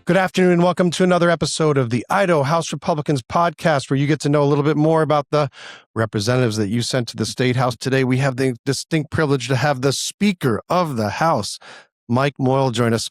Good afternoon and welcome to another episode of the Idaho House Republicans podcast, where you get to know a little bit more about the representatives that you sent to the State House. Today, we have the distinct privilege to have the Speaker of the House, Mike Moyle, join us.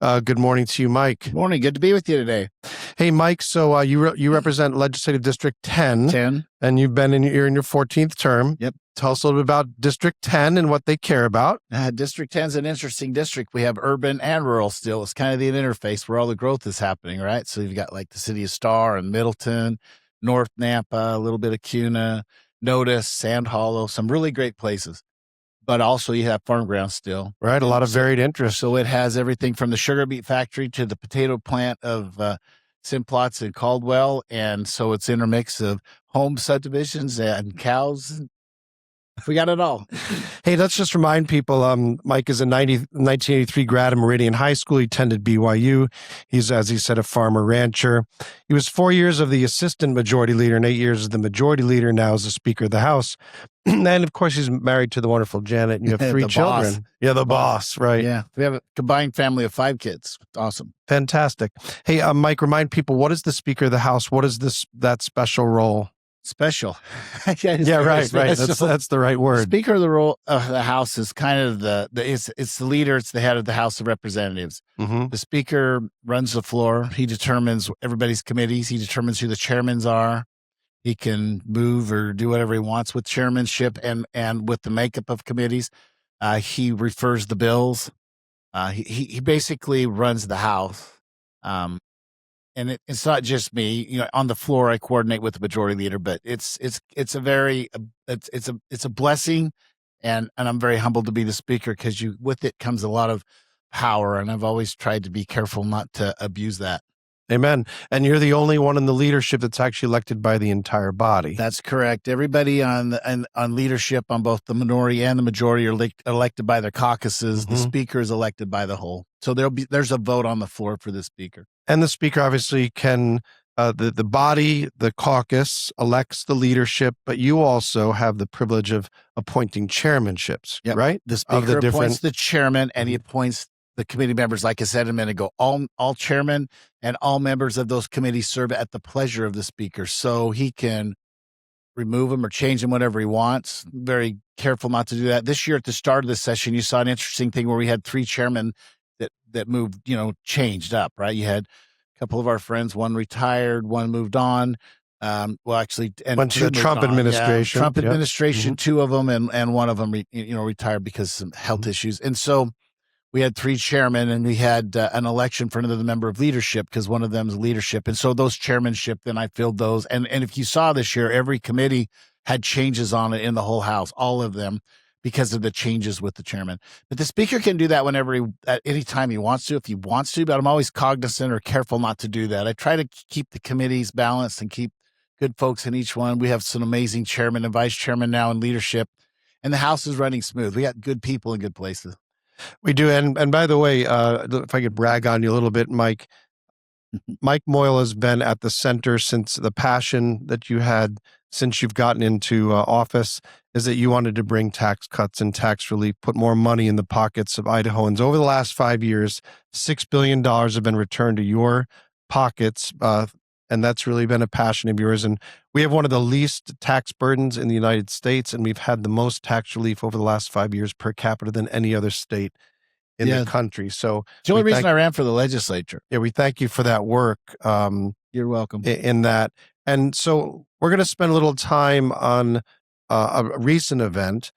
Good morning to you, Mike. Morning. Good to be with you today. Hey, Mike. So you represent Legislative District 10, and you're in your 14th term. Yep. Tell us a little bit about District 10 and what they care about. District 10 is an interesting district. We have urban and rural still. It's kind of the interface where all the growth is happening, right? So you've got like the city of Star and Middleton, North Nampa, a little bit of Cuna, Notice, Sand Hollow, some really great places. But also you have farm ground still. Right, a lot of varied interests. So it has everything from the sugar beet factory to the potato plant of Simplots and Caldwell. And so it's intermix of home subdivisions and cows. We got it all. Hey, let's just remind people, Mike is a 1983 grad of Meridian High School. He attended BYU. He's, as he said, a farmer rancher. He was 4 years of the assistant majority leader and 8 years as the majority leader, now as the Speaker of the House. And, of course, he's married to the wonderful Janet, and you have three children. Boss. Yeah, the boss, right. Yeah, we have a combined family of 5 kids. Awesome. Fantastic. Hey, Mike, remind people, what is the Speaker of the House? What is that special role? Special. Yeah, right. That's the right word. Speaker of the House is kind of it's the leader. It's the head of the House of Representatives. Mm-hmm. The Speaker runs the floor. He determines everybody's committees. He determines who the chairmans are. He can move or do whatever he wants with chairmanship and with the makeup of committees. He refers the bills. He basically runs the House. And it's not just me, on the floor, I coordinate with the majority leader, but it's a blessing. And I'm very humbled to be the Speaker because with it comes a lot of power. And I've always tried to be careful not to abuse that. Amen. And you're the only one in the leadership that's actually elected by the entire body. That's correct. Everybody on leadership on both the minority and the majority are elected by their caucuses. Mm-hmm. The Speaker is elected by the whole. So there's a vote on the floor for the Speaker. And the Speaker obviously can, the body, the caucus elects the leadership, but you also have the privilege of appointing chairmanships, yep. Right? The Speaker appoints the chairman, and he appoints the committee members. Like I said a minute ago, all chairmen and all members of those committees serve at the pleasure of the Speaker. So he can remove them or change them whatever he wants. Very careful not to do that. This year at the start of the session, you saw an interesting thing where we had 3 chairmen that moved, changed up, right? You had a couple of our friends, one retired, one moved on. Went to the Trump administration. Yeah, Trump administration, 2 of them, and one of them, retired because of some health issues. And so we had 3 chairmen, and we had an election for another member of leadership because one of them is leadership. And so those chairmanship, then I filled those. And if you saw this year, every committee had changes on it in the whole House, all of them, because of the changes with the chairman. But the Speaker can do that at any time he wants to, if he wants to, but I'm always cognizant or careful not to do that. I try to keep the committees balanced and keep good folks in each one. We have some amazing chairman and vice chairman now in leadership, and the House is running smooth. We got good people in good places. We do. And by the way, if I could brag on you a little bit, Mike, Mike Moyle has been at the center since the passion that you had since you've gotten into office is that you wanted to bring tax cuts and tax relief, put more money in the pockets of Idahoans. Over the last 5 years, $6 billion have been returned to your pockets, and that's really been a passion of yours. And we have one of the least tax burdens in the United States, and we've had the most tax relief over the last 5 years per capita than any other state in the country. So it's the only reason I ran for the legislature. Yeah, we thank you for that work. You're welcome. In that. And so we're going to spend a little time on a recent event,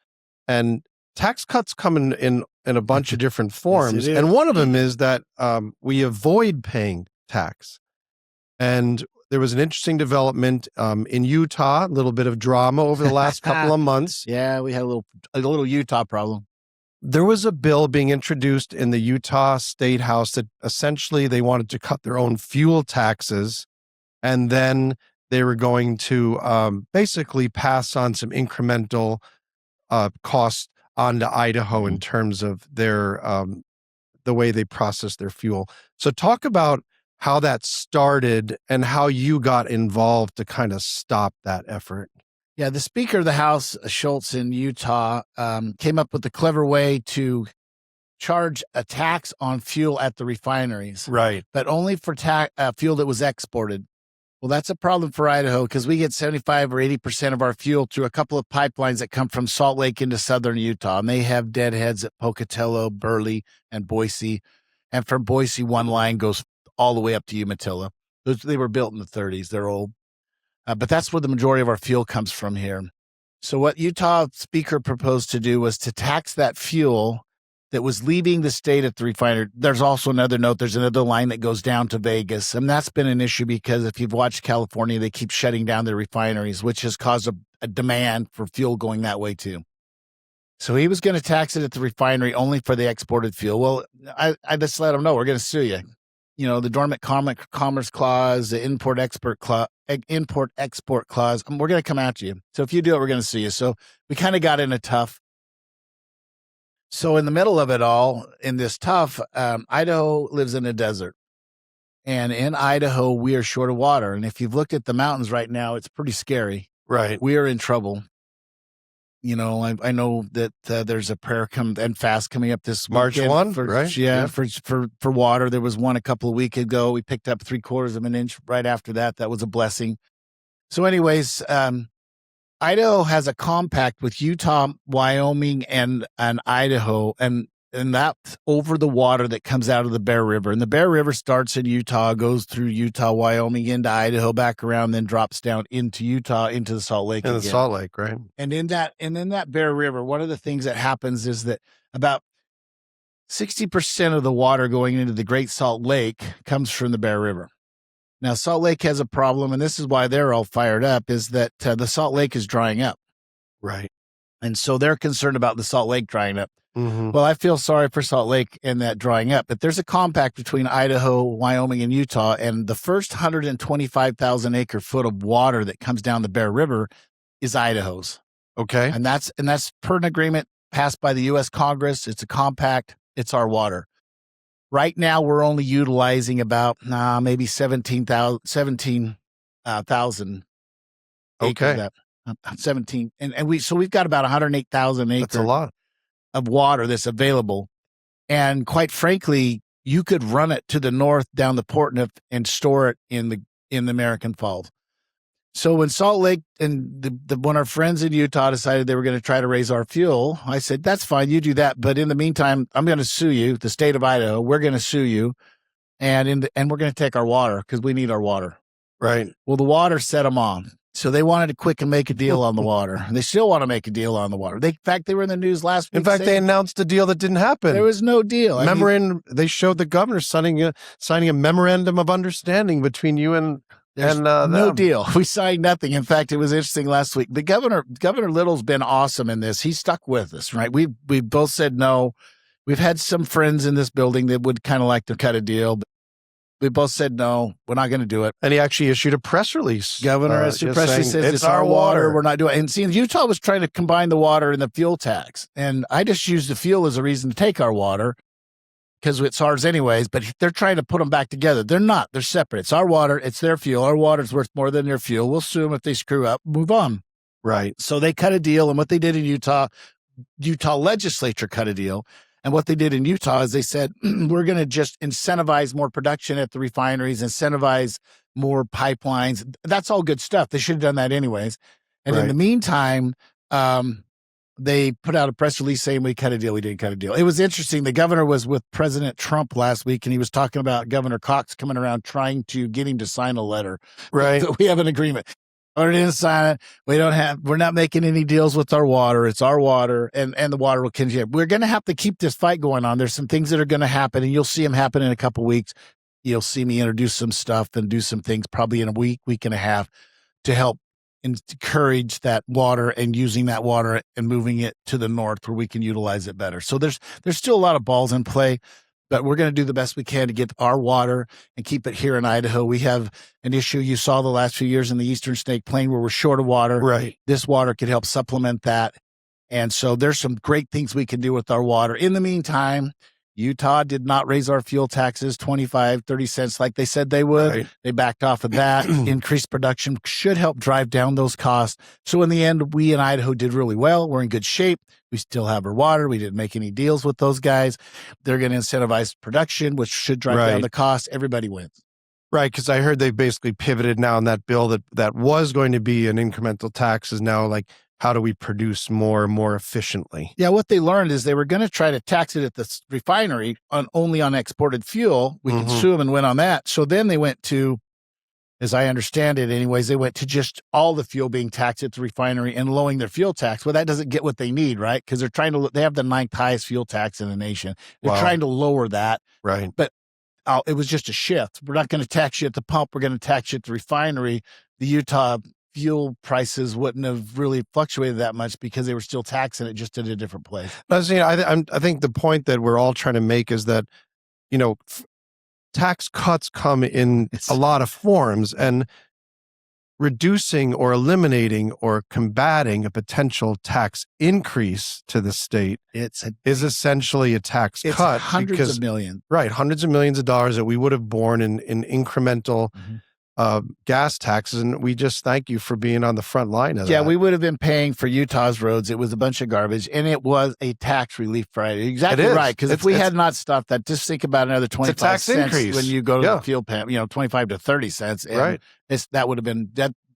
and tax cuts come in a bunch of different forms. Yes, and one of them is that we avoid paying tax. And there was an interesting development in Utah, a little bit of drama over the last couple of months. Yeah, we had a little Utah problem. There was a bill being introduced in the Utah State House that essentially they wanted to cut their own fuel taxes, and then they were going to basically pass on some incremental costs onto Idaho in terms of their the way they process their fuel. So talk about how that started and how you got involved to kind of stop that effort. Yeah, the Speaker of the House, Schultz in Utah, came up with a clever way to charge a tax on fuel at the refineries, Right. but only for fuel that was exported. Well, that's a problem for Idaho because we get 75 or 80% of our fuel through a couple of pipelines that come from Salt Lake into southern Utah. And they have deadheads at Pocatello, Burley, and Boise. And from Boise, one line goes all the way up to Umatilla. They were built in the 30s. They're old. But that's where the majority of our fuel comes from here. So what Utah Speaker proposed to do was to tax that fuel that was leaving the state at the refinery. There's also another note. There's another line that goes down to Vegas. And that's been an issue because if you've watched California, they keep shutting down their refineries, which has caused a demand for fuel going that way too. So he was going to tax it at the refinery only for the exported fuel. Well, I just let him know, we're going to sue you. You know, the Dormant Commerce Clause, the Import-Export Clause, we're going to come after you. So if you do it, we're going to sue you. So we kind of got in a tough. So in the middle of it all, in this tough, Idaho lives in a desert. And in Idaho, we are short of water. And if you've looked at the mountains right now, it's pretty scary. Right. We are in trouble. You know, I know that there's a prayer and fast coming up this March weekend 1, for, right? Yeah, for water. There was one a couple of weeks ago. We picked up 3/4 of an inch right after that. That was a blessing. So anyways, Idaho has a compact with Utah, Wyoming, and Idaho, and that's over the water that comes out of the Bear River. And the Bear River starts in Utah, goes through Utah, Wyoming, into Idaho, back around, then drops down into Utah, into the Salt Lake. In the Salt Lake, right? And in that Bear River, one of the things that happens is that about 60% of the water going into the Great Salt Lake comes from the Bear River. Now, Salt Lake has a problem, and this is why they're all fired up, is that the Salt Lake is drying up. Right. And so they're concerned about the Salt Lake drying up. Mm-hmm. Well, I feel sorry for Salt Lake and that drying up, but there's a compact between Idaho, Wyoming, and Utah, and the first 125,000 acre foot of water that comes down the Bear River is Idaho's. Okay. And that's per an agreement passed by the U.S. Congress. It's a compact. It's our water. Right now, we're only utilizing about maybe 17,000 acres. Okay. 17, and we've got about 108,000 acres. That's a lot of water that's available. And quite frankly, you could run it to the north down the Portneuf and store it in the American Falls. So when Salt Lake and when our friends in Utah decided they were going to try to raise our fuel, I said, that's fine, you do that. But in the meantime, I'm going to sue you, the state of Idaho. We're going to sue you. And we're going to take our water because we need our water. right. Well, the water set them on. So they wanted to quick and make a deal on the water. They still want to make a deal on the water. In fact, they were in the news last week. In fact, they announced a deal that didn't happen. There was no deal. They showed the governor signing a memorandum of understanding between you and no them. deal. We signed nothing. In fact, it was interesting last week. The Governor Little's been awesome in this. He stuck with us, right? We both said no. We've had some friends in this building that would kind of like to cut a deal, but we both said no. We're not going to do it. And he actually issued a press release. Governor issued press release says it's our water. We're not doing it. And see, Utah was trying to combine the water and the fuel tax, and I just used the fuel as a reason to take our water, because it's ours anyways, but they're trying to put them back together. They're not. They're separate. It's our water. It's their fuel. Our water's worth more than their fuel. We'll sue them if they screw up. Move on. Right. So they cut a deal, and what they did in Utah legislature cut a deal. And what they did in Utah is they said, we're going to just incentivize more production at the refineries, incentivize more pipelines. That's all good stuff. They should have done that anyways. And in the meantime, they put out a press release saying we cut a deal. We didn't cut a deal. It was interesting. The governor was with President Trump last week, and he was talking about Governor Cox coming around trying to get him to sign a letter. Right. We have an agreement. Or didn't sign it. We're not making any deals with our water. It's our water, and the water will continue. We're going to have to keep this fight going on. There's some things that are going to happen, and you'll see them happen in a couple of weeks. You'll see me introduce some stuff and do some things probably in a week and a half to help encourage that water and using that water and moving it to the north where we can utilize it better. So there's still a lot of balls in play, but we're going to do the best we can to get our water and keep it here in Idaho. We have an issue you saw the last few years in the Eastern Snake Plain where we're short of water. Right. This water could help supplement that. And so there's some great things we can do with our water. In the meantime, Utah did not raise our fuel taxes 25, 30 cents like they said they would. Right. They backed off of that. Increased production should help drive down those costs. So in the end, we in Idaho did really well. We're in good shape. We still have our water. We didn't make any deals with those guys. They're going to incentivize production, which should drive down the cost. Everybody wins. Right, because I heard they've basically pivoted now in that bill that was going to be an incremental tax is now like, how do we produce more efficiently? Yeah, what they learned is they were going to try to tax it at the refinery only on exported fuel. We could sue them and win on that. So then they went to, as I understand it anyways, they went to just all the fuel being taxed at the refinery and lowering their fuel tax. Well, that doesn't get what they need, right? Because they have the 9th highest fuel tax in the nation. They're trying to lower that. Right. But it was just a shift. We're not going to tax you at the pump. We're going to tax you at the refinery. The Utah fuel prices wouldn't have really fluctuated that much because they were still taxing it just at a different place. I think the point that we're all trying to make is that, tax cuts come in a lot of forms, and reducing or eliminating or combating a potential tax increase to the state is essentially a tax cut. Hundreds of millions. Right. Hundreds of millions of dollars that we would have borne in incremental gas taxes, and we just thank you for being on the front line of that. Yeah, we would have been paying for Utah's roads. It was a bunch of garbage, and it was a tax relief Friday. Exactly right, because if we had not stopped that, just think about another 25 cents increase when you go to the fuel pump, 25 to 30 cents. And that would have been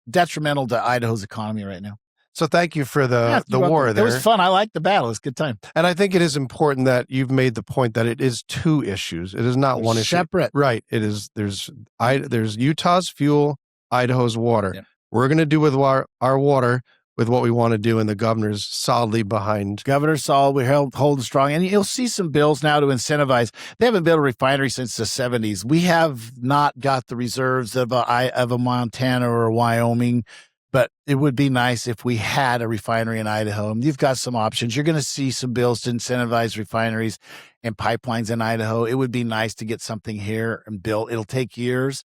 detrimental to Idaho's economy right now. So thank you for the war there. It was fun. I liked the battle. It was a good time. And I think it is important that you've made the point that it is two issues. It is not one issue. Separate. Right. It is. There's Utah's fuel, Idaho's water. Yeah. We're going to do with our water with what we want to do, and the governor's solidly behind. Governor's solid. We're holding strong. And you'll see some bills now to incentivize. They haven't built a refinery since the 70s. We have not got the reserves of a Montana or a Wyoming. But it would be nice if we had a refinery in Idaho. And you've got some options. You're going to see some bills to incentivize refineries and pipelines in Idaho. It would be nice to get something here and built. It'll take years,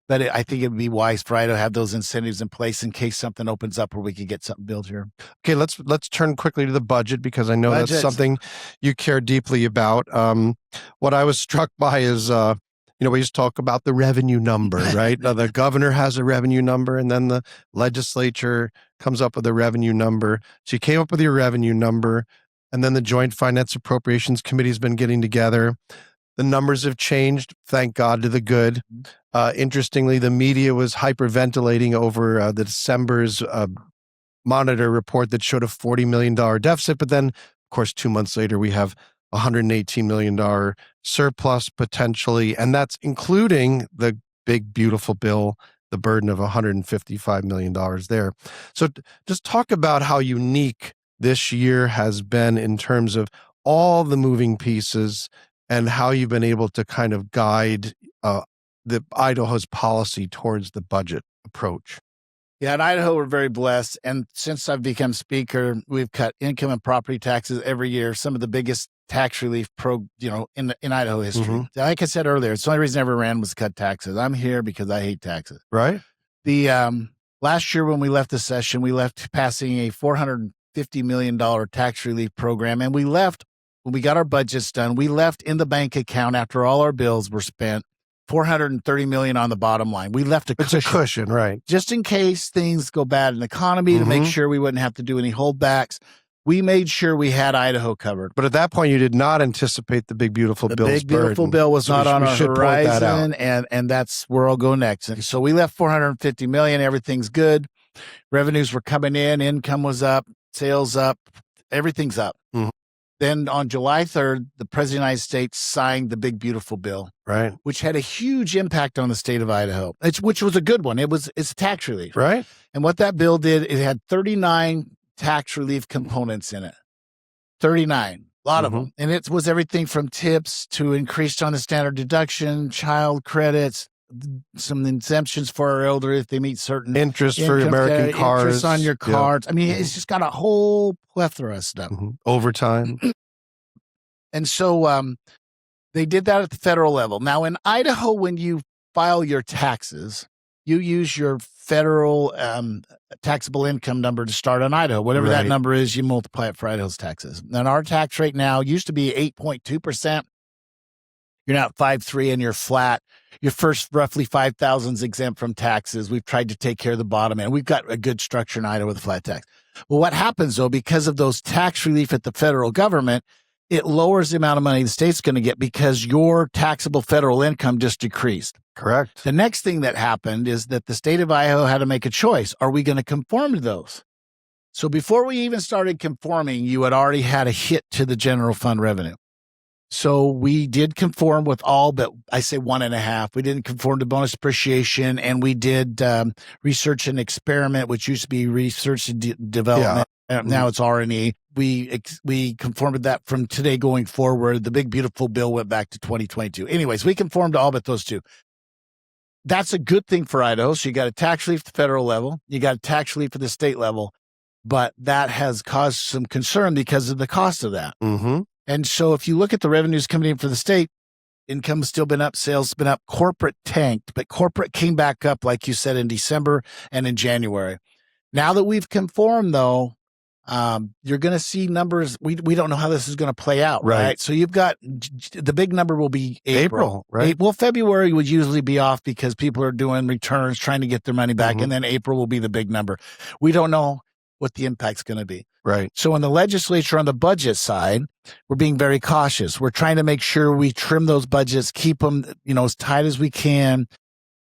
but I think it would be wise for Idaho to have those incentives in place in case something opens up where we could get something built here. Okay, let's turn quickly to the budget, because I know that's something you care deeply about. What I was struck by is we just talk about the revenue number, right? Now, the governor has a revenue number, and then the legislature comes up with a revenue number. So you came up with your revenue number, and then the Joint Finance Appropriations Committee has been getting together. The numbers have changed, thank God, to the good. Interestingly, the media was hyperventilating over the December's Monitor report that showed a $40 million deficit, but then, of course, 2 months later, we have $118 million surplus potentially, and that's including the big, beautiful bill, the burden of $155 million there. So just talk about how unique this year has been in terms of all the moving pieces and how you've been able to kind of guide the Idaho's policy towards the budget approach. Yeah, in Idaho, we're very blessed. And since I've become speaker, we've cut income and property taxes every year, some of the biggest tax relief in Idaho history. Like I said earlier, it's the only reason I ever ran was to cut taxes. I'm here because I hate taxes. Right. The last year when we left the session, we left passing a $450 million tax relief program, and we left when we got our budgets done. We left in the bank account after all our bills were spent $430 million on the bottom line. We left a cushion. It's a cushion, right? Just in case things go bad in the economy, to make sure we wouldn't have to do any holdbacks. We made sure we had Idaho covered. But at that point, you did not anticipate the big, beautiful bill's burden. The big, beautiful bill was not on our horizon, and that's where I'll go next. And so we left $450 million. Everything's good. Revenues were coming in. Income was up. Sales up. Everything's up. Then on July 3rd, the President of the United States signed the big, beautiful bill, right, which had a huge impact on the state of Idaho, which was a good one. It's tax relief. Right. And what that bill did, it had 39 tax relief components in it. 39, a lot of them. And it was everything from tips to increased on the standard deduction, child credits, some exemptions for our elderly if they meet certain interest for American cars, interest on your cards. I mean, it's just got a whole plethora of stuff. Overtime. And so they did that at the federal level. Now in Idaho, when you file your taxes, you use your federal taxable income number to start on Idaho. Whatever that number is, you multiply it for Idaho's taxes. And our tax rate now used to be 8.2%. You're not 5.3 and you're flat. Your first roughly 5,000 is exempt from taxes. We've tried to take care of the bottom end. We've got a good structure in Idaho with a flat tax. Well, what happens though, because of those tax relief at the federal government, it lowers the amount of money the state's going to get because your taxable federal income just decreased. Correct. The next thing that happened is that the state of Idaho had to make a choice. Are we going to conform to those? So before we even started conforming, you had already had a hit to the general fund revenue. So we did conform with all but, I say 1.5. We didn't conform to bonus depreciation, and we did research and experiment, which used to be research and development. Yeah. Now it's R&E. We conformed to that from today going forward. The big, beautiful bill went back to 2022. Anyways, we conformed to all but those two. That's a good thing for Idaho. So you got a tax relief at the federal level. You got a tax relief at the state level. But that has caused some concern because of the cost of that. Mm-hmm. And so if you look at the revenues coming in for the state, income's still been up, sales been up, corporate tanked, but corporate came back up, like you said, in December and in January. Now that we've conformed, though, you're going to see numbers. We don't know how this is going to play out, right? So you've got the big number will be April, right? Well, February would usually be off because people are doing returns, trying to get their money back, and then April will be the big number. We don't know what the impact's going to be. Right. So in the legislature on the budget side, we're being very cautious. We're trying to make sure we trim those budgets, keep them, as tight as we can,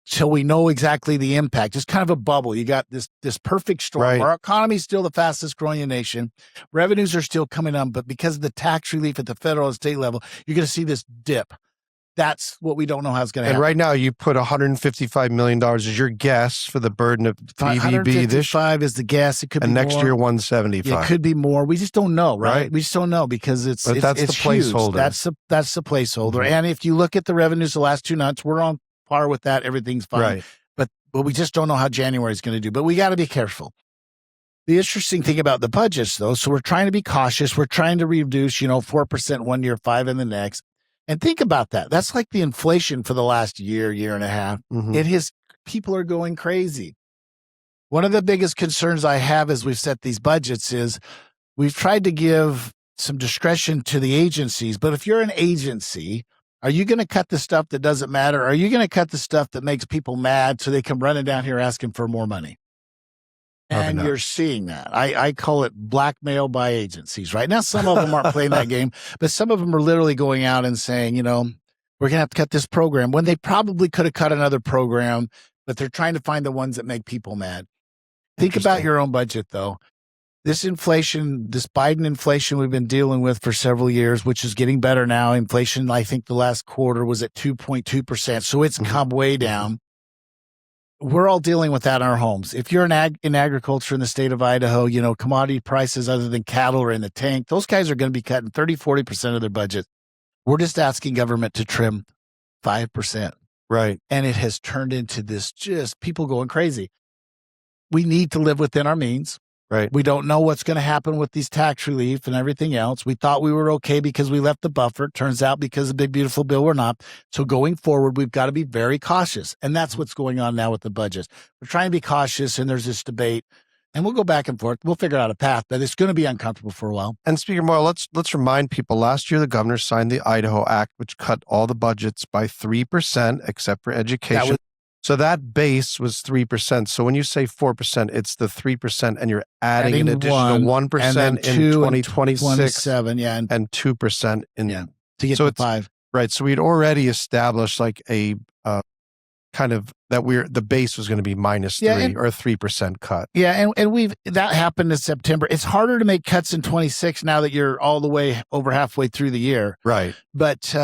so we know exactly the impact. It's kind of a bubble. You got this perfect storm. Right. Our economy is still the fastest growing in the nation. Revenues are still coming up, but because of the tax relief at the federal and state level, you're going to see this dip. That's what we don't know how it's going to happen. And right now, you put $155 million as your guess for the burden of TVB. 155 is the guess. It could be more. And next year, 175. It could be more. We just don't know, right? We just don't know because it's that's the placeholder. Huge. That's the placeholder. And if you look at the revenues the last 2 months, we're on par with that. Everything's fine. Right. But we just don't know how January is going to do. But we got to be careful. The interesting thing about the budgets, though, so we're trying to be cautious. We're trying to reduce, 4% one year, 5% in the next. And think about that. That's like the inflation for the last year and a half. People are going crazy. One of the biggest concerns I have as we've set these budgets is we've tried to give some discretion to the agencies. But if you're an agency, are you going to cut the stuff that doesn't matter? Or are you going to cut the stuff that makes people mad so they come running down here asking for more money? And you're seeing that. I call it blackmail by agencies, right? Now, some of them aren't playing that game, but some of them are literally going out and saying, we're going to have to cut this program when they probably could have cut another program, but they're trying to find the ones that make people mad. Think about your own budget, though. This inflation, this Biden inflation we've been dealing with for several years, which is getting better now. Inflation, I think the last quarter was at 2.2%. So it's come way down. We're all dealing with that in our homes. If you're in agriculture in the state of Idaho, commodity prices other than cattle are in the tank. Those guys are going to be cutting 30-40% of their budget. We're just asking government to trim 5%. Right. And it has turned into this just people going crazy. We need to live within our means. Right. We don't know what's going to happen with these tax relief and everything else. We thought we were okay because we left the buffer. Turns out because of the big, beautiful bill, we're not. So going forward, we've got to be very cautious. And that's what's going on now with the budgets. We're trying to be cautious, and there's this debate. And we'll go back and forth. We'll figure out a path, but it's going to be uncomfortable for a while. And Speaker Moyle, let's remind people, last year the governor signed the Idaho Act, which cut all the budgets by 3%, except for education. So that base was 3%. So when you say 4%, it's the 3%, and you're adding an additional 1% in 2026, and 2% in to get to 5. Right. So we'd already established like a kind of that the base was going to be -3 or a 3% cut. Yeah, and that happened in September. It's harder to make cuts in 26 now that you're all the way over halfway through the year. Right. But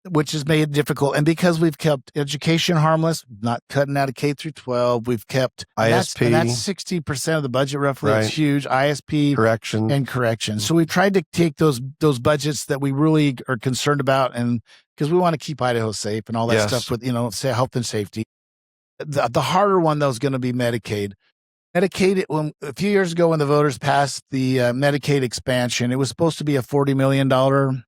which has made it difficult. And because we've kept education harmless, not cutting out of K through 12, we've kept ISP. And that's 60% of the budget roughly. Right. It's huge. ISP correction. So we tried to take those budgets that we really are concerned about, and because we want to keep Idaho safe and all that stuff with health and safety. The harder one, though, is going to be Medicaid. Medicaid, a few years ago when the voters passed the Medicaid expansion, it was supposed to be a $40 million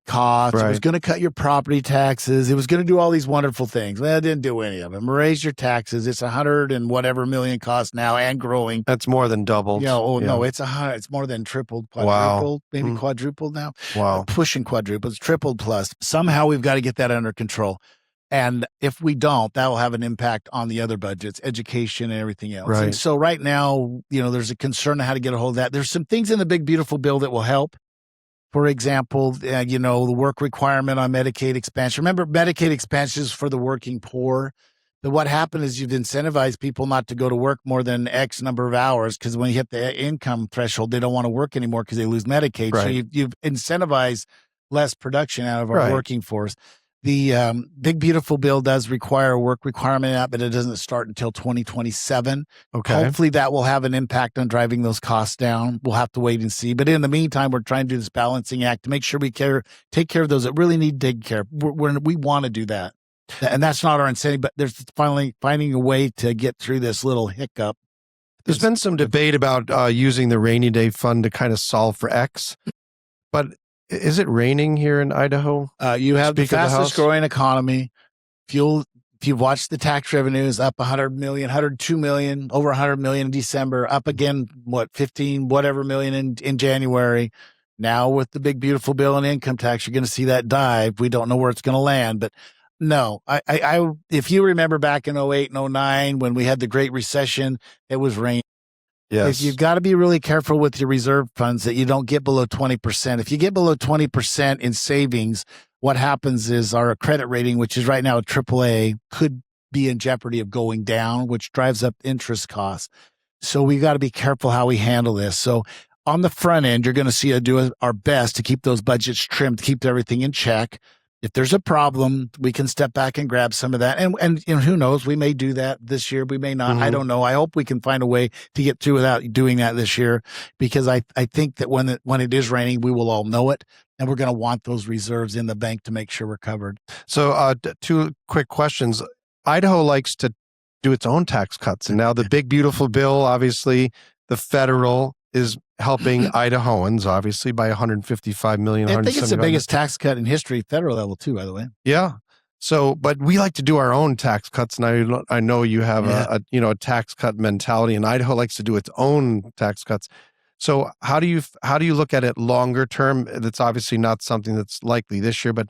cost. It was going to cut your property taxes. It was going to do all these wonderful things. Well, it didn't do any of them. Raise your taxes. It's 100 and whatever million cost now and growing. That's more than doubled. No, it's 100. It's more than tripled, quadrupled, maybe quadrupled now. Wow. Pushing quadrupled. It's tripled plus. Somehow we've got to get that under control. And if we don't, that will have an impact on the other budgets, education and everything else. Right. And so right now, there's a concern on how to get a hold of that. There's some things in the big, beautiful bill that will help. For example, the work requirement on Medicaid expansion. Remember, Medicaid expansion is for the working poor. But what happened is you've incentivized people not to go to work more than X number of hours because when you hit the income threshold, they don't want to work anymore because they lose Medicaid. Right. So you've incentivized less production out of our working force. The big, beautiful bill does require a work requirement, but it doesn't start until 2027. Okay. Hopefully that will have an impact on driving those costs down. We'll have to wait and see. But in the meantime, we're trying to do this balancing act to make sure we take care of those that really need to take care. We want to do that. And that's not our incentive, but there's finally finding a way to get through this little hiccup. There's been some debate about using the rainy day fund to kind of solve for X, but is it raining here in Idaho? You have the fastest growing economy. If you've watched the tax revenues up 100 million, 102 million, over 100 million in December, up again, 15 whatever million in January. Now with the big, beautiful bill and income tax, you're going to see that dive. We don't know where it's going to land, but no, if you remember back in 08 and 09 when we had the Great Recession, it was raining. Yes. You've got to be really careful with your reserve funds that you don't get below 20%. If you get below 20% in savings, what happens is our credit rating, which is right now a AAA, could be in jeopardy of going down, which drives up interest costs. So we got to be careful how we handle this. So on the front end, you're going to see us do our best to keep those budgets trimmed, keep everything in check. If there's a problem, we can step back and grab some of that. And who knows, we may do that this year. We may not. Mm-hmm. I don't know. I hope we can find a way to get through without doing that this year, because I think that when it is raining, we will all know it. And we're going to want those reserves in the bank to make sure we're covered. So 2 quick questions. Idaho likes to do its own tax cuts. And now the big, beautiful bill, obviously, the federal is helping Idahoans, obviously, by $155 million. I think it's the biggest tax cut in history, federal level, too, by the way. Yeah. So, but we like to do our own tax cuts, and I know you have a tax cut mentality, and Idaho likes to do its own tax cuts. So, how do you look at it longer term? That's obviously not something that's likely this year, but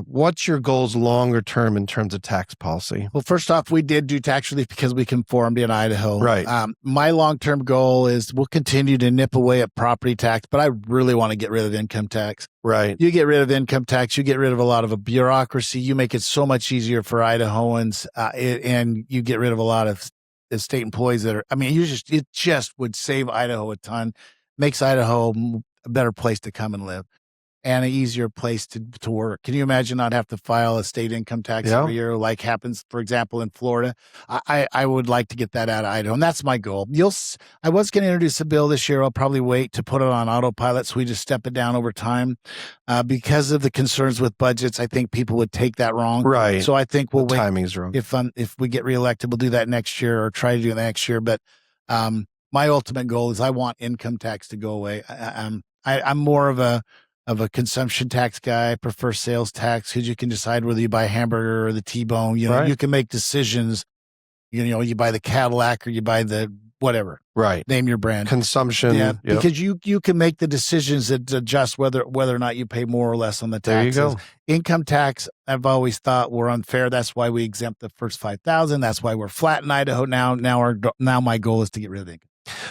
what's your goals longer term in terms of tax policy? Well, first off, we did do tax relief because we conformed in Idaho. Right. My long-term goal is we'll continue to nip away at property tax, but I really want to get rid of income tax. Right. You get rid of income tax, you get rid of a lot of a bureaucracy. You make it so much easier for Idahoans, and you get rid of a lot of the state employees that are, it just would save Idaho a ton, makes Idaho a better place to come and live. And an easier place to work. Can you imagine not have to file a state income tax every year, like happens, for example, in Florida? I would like to get that out of Idaho, and that's my goal. I was going to introduce a bill this year. I'll probably wait to put it on autopilot so we just step it down over time. Because of the concerns with budgets, I think people would take that wrong. Right. So I think we'll wait. Timing's wrong. If we get reelected, we'll do that next year or try to do it next year. But my ultimate goal is I want income tax to go away. I'm more of a consumption tax guy. I prefer sales tax because you can decide whether you buy a hamburger or the T-bone. You can make decisions. You buy the Cadillac or you buy the whatever. Right. Name your brand. Consumption. Yeah. Yep. Because you can make the decisions that adjust whether or not you pay more or less on the taxes. There you go. Income tax, I've always thought were unfair. That's why we exempt the first 5,000. That's why we're flat in Idaho now. Now my goal is to get rid of income.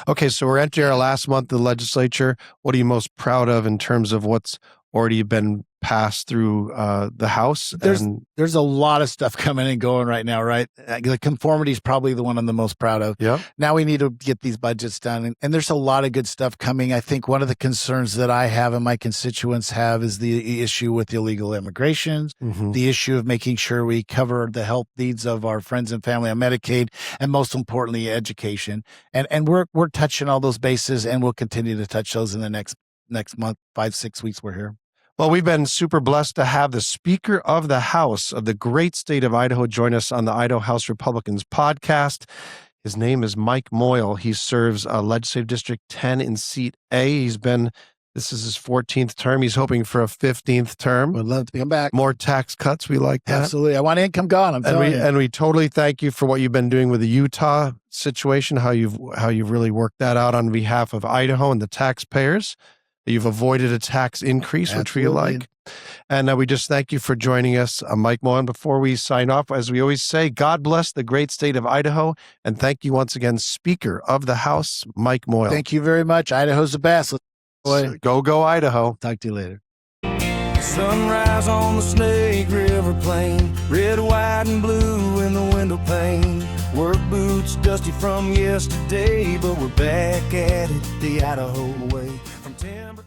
Okay, so we're entering our last month of the legislature. What are you most proud of in terms of what's already been passed through the House? There's a lot of stuff coming and going right now, right? The conformity is probably the one I'm the most proud of. Yeah. Now we need to get these budgets done, and there's a lot of good stuff coming. I think one of the concerns that I have and my constituents have is the issue with illegal immigration, the issue of making sure we cover the health needs of our friends and family on Medicaid, and most importantly, education. And we're touching all those bases, and we'll continue to touch those in the next month, 5-6 weeks we're here. Well, we've been super blessed to have the Speaker of the House of the great state of Idaho join us on the Idaho House Republicans podcast. His name is Mike Moyle. He serves Legislative District 10 in Seat A. This is his 14th term. He's hoping for a 15th term. Would love to come back. More tax cuts. We like that. Absolutely. I want income gone. I'm telling you. And we totally thank you for what you've been doing with the Utah situation, how you've really worked that out on behalf of Idaho and the taxpayers. You've avoided a tax increase, which we like. And we just thank you for joining us, Mike Moyle. And before we sign off, as we always say, God bless the great state of Idaho. And thank you once again, Speaker of the House, Mike Moyle. Thank you very much. Idaho's the best. Go, Idaho. Talk to you later. Sunrise on the Snake River Plain, red, white, and blue in the window pane. Work boots dusty from yesterday, but we're back at it the Idaho way. From timber